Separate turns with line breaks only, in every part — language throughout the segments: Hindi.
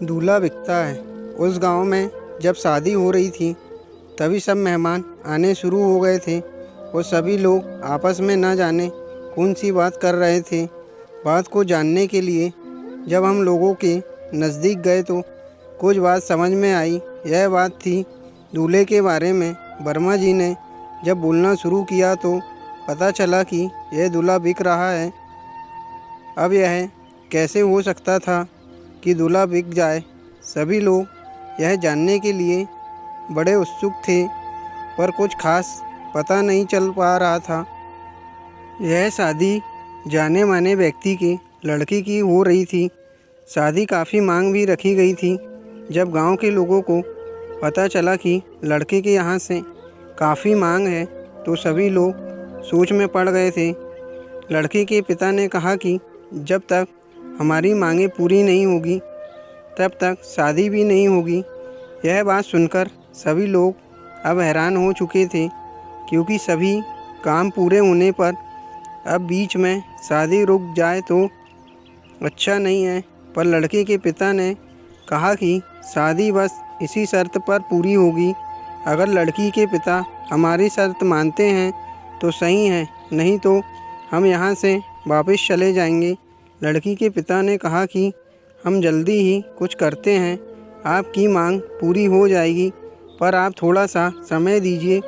दूल्हा बिकता है। उस गांव में जब शादी हो रही थी तभी सब मेहमान आने शुरू हो गए थे और सभी लोग आपस में न जाने कौन सी बात कर रहे थे। बात को जानने के लिए जब हम लोगों के नज़दीक गए तो कुछ बात समझ में आई। यह बात थी दूल्हे के बारे में। वर्मा जी ने जब बोलना शुरू किया तो पता चला कि यह दूल्हा बिक रहा है। अब यह कैसे हो सकता था कि दूल्हा बिक जाए। सभी लोग यह जानने के लिए बड़े उत्सुक थे, पर कुछ खास पता नहीं चल पा रहा था। यह शादी जाने माने व्यक्ति के लड़के की हो रही थी। शादी काफ़ी मांग भी रखी गई थी। जब गांव के लोगों को पता चला कि लड़के के यहाँ से काफ़ी मांग है तो सभी लोग सोच में पड़ गए थे। लड़के के पिता ने कहा कि जब तक हमारी मांगें पूरी नहीं होगी तब तक शादी भी नहीं होगी। यह बात सुनकर सभी लोग अब हैरान हो चुके थे, क्योंकि सभी काम पूरे होने पर अब बीच में शादी रुक जाए तो अच्छा नहीं है। पर लड़के के पिता ने कहा कि शादी बस इसी शर्त पर पूरी होगी। अगर लड़की के पिता हमारी शर्त मानते हैं तो सही है, नहीं तो हम यहाँ से वापस चले जाएंगे। लड़की के पिता ने कहा कि हम जल्दी ही कुछ करते हैं, आपकी मांग पूरी हो जाएगी, पर आप थोड़ा सा समय दीजिए।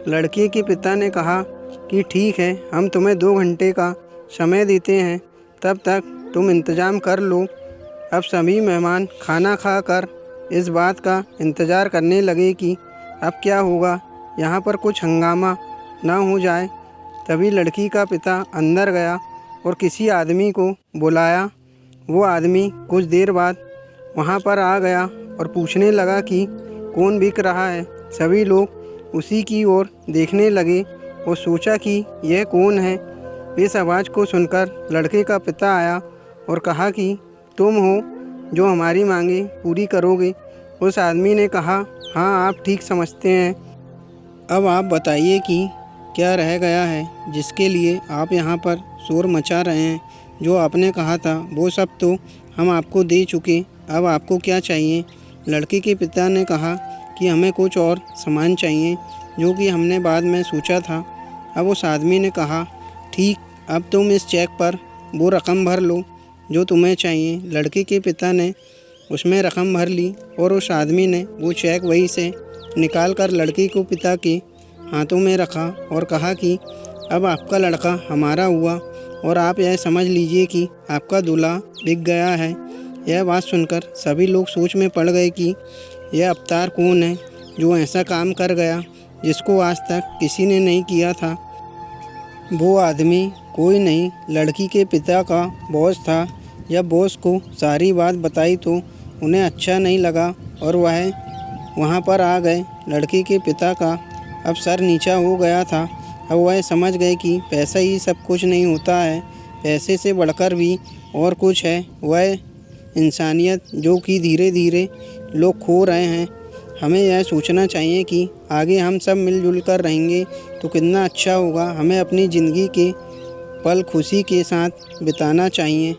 लड़के के पिता ने कहा कि ठीक है, हम तुम्हें 2 घंटे का समय देते हैं, तब तक तुम इंतज़ाम कर लो। अब सभी मेहमान खाना खाकर इस बात का इंतज़ार करने लगे कि अब क्या होगा, यहाँ पर कुछ हंगामा ना हो जाए। तभी लड़की का पिता अंदर गया और किसी आदमी को बुलाया। वो आदमी कुछ देर बाद वहाँ पर आ गया और पूछने लगा कि कौन बिक रहा है। सभी लोग उसी की ओर देखने लगे और सोचा कि यह कौन है। इस आवाज़ को सुनकर लड़के का पिता आया और कहा कि तुम हो जो हमारी मांगें पूरी करोगे। उस आदमी ने कहा, हाँ, आप ठीक समझते हैं। अब आप बताइए कि क्या रह गया है जिसके लिए आप यहाँ पर शोर मचा रहे हैं। जो आपने कहा था वो सब तो हम आपको दे चुके, अब आपको क्या चाहिए। लड़के के पिता ने कहा कि हमें कुछ और सामान चाहिए, जो कि हमने बाद में सोचा था। अब उस आदमी ने कहा, ठीक, अब तुम इस चेक पर वो रकम भर लो जो तुम्हें चाहिए। लड़के के पिता ने उसमें रकम भर ली और उस आदमी ने वो चेक वहीं से निकाल कर लड़के को पिता के हाथों में रखा और कहा कि अब आपका लड़का हमारा हुआ और आप यह समझ लीजिए कि आपका दूल्हा बिक गया है। यह बात सुनकर सभी लोग सोच में पड़ गए कि यह अवतार कौन है जो ऐसा काम कर गया जिसको आज तक किसी ने नहीं किया था। वो आदमी कोई नहीं, लड़की के पिता का बॉस था। जब बॉस को सारी बात बताई तो उन्हें अच्छा नहीं लगा और वह वहाँ पर आ गए। लड़की के पिता का अब सर नीचा हो गया था। अब वह समझ गए कि पैसा ही सब कुछ नहीं होता है, पैसे से बढ़कर भी और कुछ है, वह इंसानियत, जो कि धीरे धीरे लोग खो रहे हैं। हमें यह सोचना चाहिए कि आगे हम सब मिलजुल कर रहेंगे तो कितना अच्छा होगा। हमें अपनी ज़िंदगी के पल खुशी के साथ बिताना चाहिए।